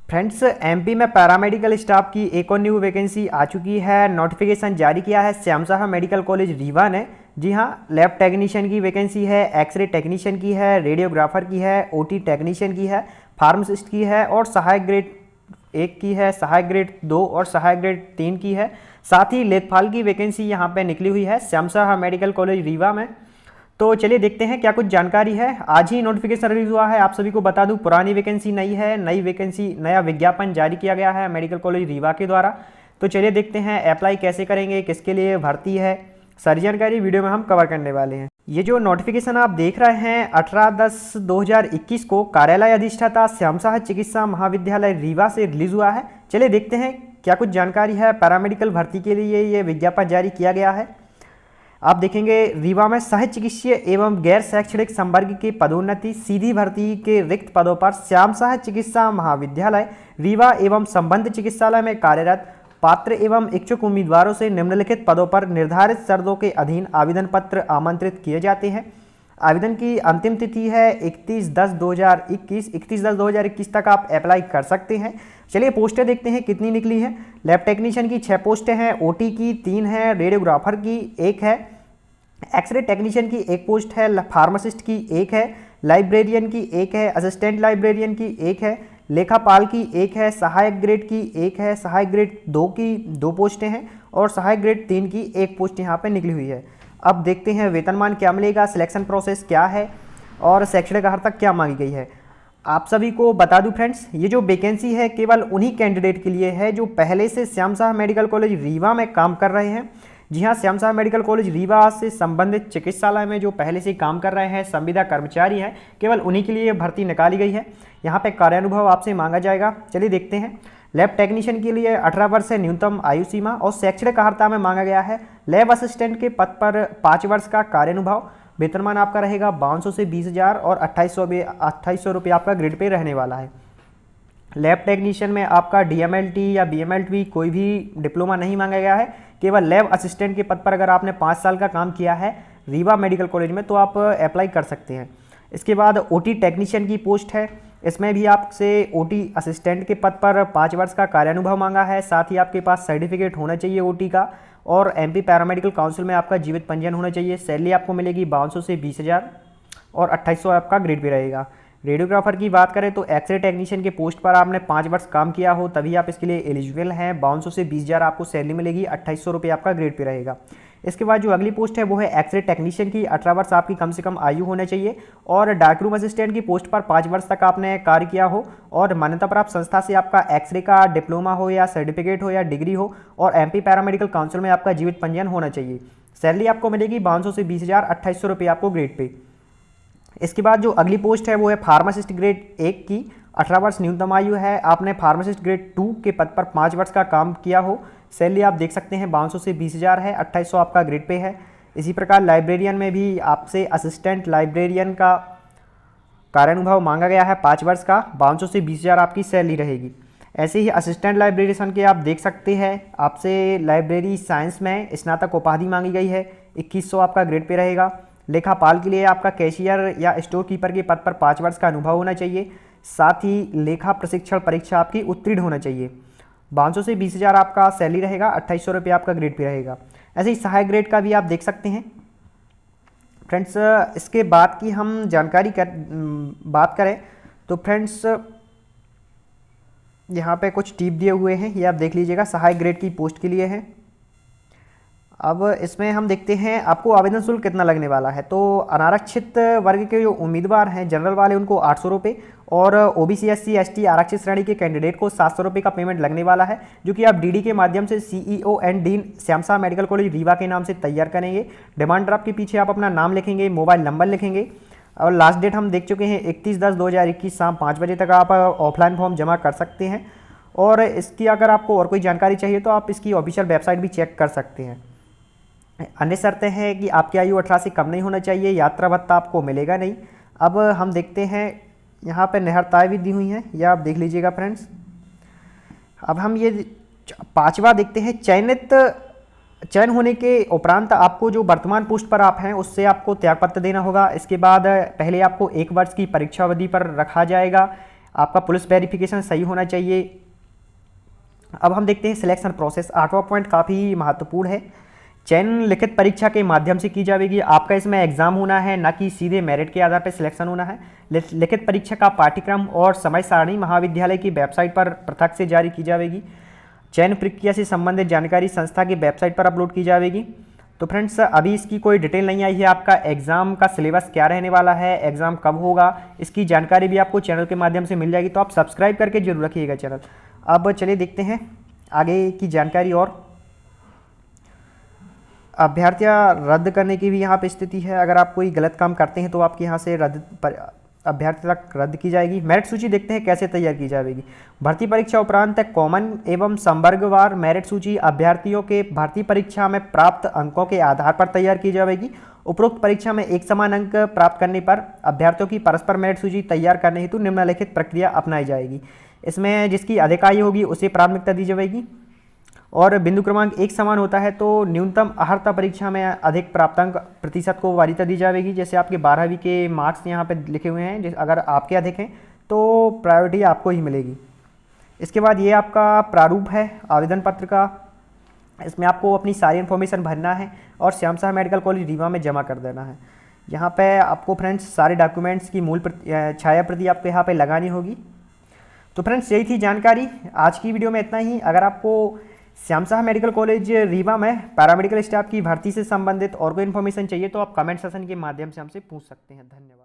Friends, MP में paramedical staff की एक और न्यू वैकेंसी आ चुकी है। नोटिफिकेशन जारी किया है श्याम साहा मेडिकल कॉलेज रीवा ने। जी हाँ, लैब टेक्नीशियन की वैकेंसी है, एक्सरे टेक्नीशियन की है, रेडियोग्राफर की है, ओटी टेक्नीशियन की है, फार्मासिस्ट की है और सहायक ग्रेड 1 की है, सहायक ग्रेड 2 और सहायक ग्रेड 3 की है। साथ ही लेखपाल की वैकेंसी यहाँ पे निकली हुई है श्याम साहा मेडिकल कॉलेज रीवा में। तो चलिए देखते हैं क्या कुछ जानकारी है। आज ही नोटिफिकेशन रिलीज हुआ है। आप सभी को बता दूं, पुरानी वैकेंसी नहीं है, नई वैकेंसी, नया विज्ञापन जारी किया गया है मेडिकल कॉलेज रीवा के द्वारा। तो चलिए देखते हैं अप्लाई कैसे करेंगे, किसके लिए भर्ती है, सारी जानकारी वीडियो में हम कवर करने वाले हैं। ये जो नोटिफिकेशन आप देख रहे हैं 18/10/2021 को कार्यालय अधिष्ठाता श्याम साहा चिकित्सा महाविद्यालय रीवा से रिलीज हुआ है। चलिए देखते हैं क्या कुछ जानकारी है। पैरामेडिकल भर्ती के लिए ये विज्ञापन जारी किया गया है। आप देखेंगे रीवा में सह चिकित्सीय एवं गैर शैक्षणिक संवर्ग की पदोन्नति सीधी भर्ती के रिक्त पदों पर श्याम साहा चिकित्सा महाविद्यालय रीवा एवं संबद्ध चिकित्सालय में कार्यरत पात्र एवं इच्छुक उम्मीदवारों से निम्नलिखित पदों पर निर्धारित शर्तों के अधीन आवेदन पत्र आमंत्रित किए जाते हैं। आवेदन की अंतिम तिथि है 31/10/2021। 31/10/2021 तक आप अप्लाई कर सकते हैं। चलिए पोस्टें देखते हैं कितनी निकली हैं। लैब टेक्नीशियन की 6 पोस्टें हैं, ओटी की 3 है, रेडियोग्राफर की 1 है, एक्सरे टेक्नीशियन की 1 पोस्ट है, फार्मासिस्ट की 1 है, लाइब्रेरियन की 1 है, असिस्टेंट लाइब्रेरियन की 1 है, लेखापाल की 1 है, सहायक ग्रेड की 1 है, सहायक ग्रेड 2 की 2 पोस्टें हैं और सहायक ग्रेड 3 की 1 पोस्ट यहाँ पे निकली हुई है। अब देखते हैं वेतनमान क्या मिलेगा, सिलेक्शन प्रोसेस क्या है और शैक्षणिक अर्हता क्या मांगी गई है। आप सभी को बता दूं फ्रेंड्स, ये जो वैकेंसी है केवल उन्हीं कैंडिडेट के लिए है जो पहले से श्याम साहा मेडिकल कॉलेज रीवा में काम कर रहे हैं। जी हाँ, श्याम साहा मेडिकल कॉलेज रीवा से संबंधित चिकित्सालय में जो पहले से काम कर रहे हैं, संविदा कर्मचारी हैं, केवल उन्हीं के लिए भर्ती निकाली गई है। यहाँ पे कार्यानुभव आपसे मांगा जाएगा। चलिए देखते हैं। लैब टेक्नीशियन के लिए 18 वर्ष है न्यूनतम आयु सीमा और शैक्षणिक अर्हता में मांगा गया है लैब असिस्टेंट के पद पर 5 वर्ष का कार्यानुभव। वेतनमान आपका रहेगा 5200 से 20,000 और 2800 रुपये आपका ग्रेड पे रहने वाला है। लैब टेक्नीशियन में आपका डीएमएलटी या बीएमएलटी कोई भी डिप्लोमा नहीं मांगा गया है। केवल लैब असिस्टेंट के पद पर अगर आपने 5 साल का काम किया है रीवा मेडिकल कॉलेज में तो आप अप्लाई कर सकते हैं। इसके बाद ओटी टेक्नीशियन की पोस्ट है। इसमें भी आपसे ओटी असिस्टेंट के पद पर 5 वर्ष का कार्यानुभव मांगा है। साथ ही आपके पास सर्टिफिकेट होना चाहिए ओटी का और एमपी पैरामेडिकल काउंसिल में आपका जीवित पंजीयन होना चाहिए। सैलरी आपको मिलेगी 5200 से 20,000 और 2800 आपका ग्रेड भी रहेगा। रेडियोग्राफर की बात करें तो एक्सरे टेक्नीशियन के पोस्ट पर आपने 5 वर्ष काम किया हो तभी आप इसके लिए एलिजिबल हैं। 5200 से 20,000 आपको सैलरी मिलेगी, 2800 रुपये आपका ग्रेड पे रहेगा। इसके बाद जो अगली पोस्ट है वो है एक्सरे टेक्नीशियन की। 18 वर्ष आपकी कम से कम आयु होना चाहिए और डार्क रूम असिस्टेंट की पोस्ट पर 5 वर्ष तक आपने कार्य किया हो और मान्यता प्राप्त संस्था से आपका एक्सरे का डिप्लोमा हो या सर्टिफिकेट हो या डिग्री हो और एमपी पैरामेडिकल काउंसिल में आपका जीवित पंजीयन होना चाहिए। सैलरी आपको मिलेगी 5200 से 20,000, 2800 रुपये आपको ग्रेड पे। इसके बाद जो अगली पोस्ट है वो है फार्मासिस्ट ग्रेड 1 की। 18 वर्ष न्यूनतम आयु है, आपने फार्मासिस्ट ग्रेड 2 के पद पर 5 वर्ष का काम किया हो। सैलरी आप देख सकते हैं 5200 से 20,000 है, 2800 आपका ग्रेड पे है। इसी प्रकार लाइब्रेरियन में भी आपसे असिस्टेंट लाइब्रेरियन का कार्यानुभव मांगा गया है 5 वर्ष का, 5200 से 20,000 आपकी सैलरी रहेगी। ऐसे ही असिस्टेंट लाइब्रेरियन के आप देख सकते हैं आपसे लाइब्रेरी साइंस में स्नातक उपाधि मांगी गई है, 2100 आपका ग्रेड पे रहेगा। लेखापाल के लिए आपका कैशियर या स्टोर कीपर के पद पर 5 वर्ष का अनुभव होना चाहिए। साथ ही लेखा प्रशिक्षण परीक्षा आपकी उत्तीर्ण होना चाहिए। 5200 से 20,000 आपका सैलरी रहेगा, 2800 रुपये आपका ग्रेड पे रहेगा। ऐसे ही सहायक ग्रेड का भी आप देख सकते हैं फ्रेंड्स। इसके बाद की हम जानकारी बात करें तो फ्रेंड्स यहाँ पे कुछ टिप दिए हुए हैं, ये आप देख लीजिएगा, सहायक ग्रेड की पोस्ट के लिए है। अब इसमें हम देखते हैं आपको आवेदन शुल्क कितना लगने वाला है। तो अनारक्षित वर्ग के जो उम्मीदवार हैं जनरल वाले उनको 800 रुपये और ओबीसी एससी एसटी आरक्षित श्रेणी के कैंडिडेट को 700 रुपये का पेमेंट लगने वाला है, जो कि आप डीडी के माध्यम से CEO and dean Shyam Saha medical college Rewa के नाम से तैयार करेंगे। डिमांड ड्राफ्ट के पीछे आप अपना नाम लिखेंगे, मोबाइल नंबर लिखेंगे और लास्ट डेट हम देख चुके हैं 31/10/2021 शाम 5 बजे तक आप ऑफलाइन फॉर्म जमा कर सकते हैं। और इसकी अगर आपको और कोई जानकारी चाहिए तो आप इसकी ऑफिशियल वेबसाइट भी चेक कर सकते हैं। अन्य शर्तें हैं कि आपकी आयु 18 से कम नहीं होना चाहिए, यात्रा भत्ता आपको मिलेगा नहीं। अब हम देखते हैं यहाँ पे निहरताएँ भी दी हुई हैं, यह आप देख लीजिएगा फ्रेंड्स। अब हम ये 5वां देखते हैं। चयन होने के उपरांत आपको जो वर्तमान पोस्ट पर आप हैं उससे आपको त्यागपत्र देना होगा। इसके बाद पहले आपको 1 वर्ष की परीक्षा अवधि पर रखा जाएगा। आपका पुलिस वेरिफिकेशन सही होना चाहिए। अब हम देखते हैं सिलेक्शन प्रोसेस। 8वां पॉइंट काफ़ी महत्वपूर्ण है। चयन लिखित परीक्षा के माध्यम से की जाएगी। आपका इसमें एग्जाम होना है, ना कि सीधे मेरिट के आधार पर सिलेक्शन होना है। लिखित परीक्षा का पाठ्यक्रम और समय सारणी महाविद्यालय की वेबसाइट पर पृथक से जारी की जाएगी। चयन प्रक्रिया से संबंधित जानकारी संस्था की वेबसाइट पर अपलोड की जाएगी। तो फ्रेंड्स, अभी इसकी कोई डिटेल नहीं आई है। आपका एग्जाम का सिलेबस क्या रहने वाला है, एग्जाम कब होगा, इसकी जानकारी भी आपको चैनल के माध्यम से मिल जाएगी। तो आप सब्सक्राइब करके जरूर रखिएगा चैनल। अब चलिए देखते हैं आगे की जानकारी। और अभ्यर्थियां रद्द करने की भी यहाँ पे स्थिति है। अगर आप कोई गलत काम करते हैं तो आपके यहाँ से अभ्यर्थी तक रद्द की जाएगी। मेरिट सूची देखते हैं कैसे तैयार की जाएगी। भर्ती परीक्षा उपरांत कॉमन एवं संवर्गवार मेरिट सूची अभ्यर्थियों के भर्ती परीक्षा में प्राप्त अंकों के आधार पर तैयार की जाएगी। उपरोक्त परीक्षा में एक समान अंक प्राप्त करने पर अभ्यर्थियों की परस्पर मेरिट सूची तैयार करने हेतु निम्नलिखित प्रक्रिया अपनाई जाएगी। इसमें जिसकी अधिक आयु होगी उसे प्राथमिकता दी जाएगी और बिंदु क्रमांक एक समान होता है तो न्यूनतम अर्हता परीक्षा में अधिक प्राप्तांक प्रतिशत को वरीयता दी जाएगी। जैसे आपके 12वीं के मार्क्स यहाँ पे लिखे हुए हैं, अगर आपके अधिक हैं तो प्रायोरिटी आपको ही मिलेगी। इसके बाद ये आपका प्रारूप है आवेदन पत्र का। इसमें आपको अपनी सारी इन्फॉर्मेशन भरना है और श्याम साहा मेडिकल कॉलेज रीवा में जमा कर देना है। यहाँ पे आपको फ्रेंड्स सारे डॉक्यूमेंट्स की मूल छाया प्रति आपको यहाँ पे लगानी होगी। तो फ्रेंड्स, यही थी जानकारी। आज की वीडियो में इतना ही। अगर आपको श्याम साहा मेडिकल कॉलेज रीवा में पैरामेडिकल स्टाफ की भर्ती से संबंधित और कोई इन्फॉर्मेशन चाहिए तो आप कमेंट सेक्शन के माध्यम से हमसे पूछ सकते हैं। धन्यवाद।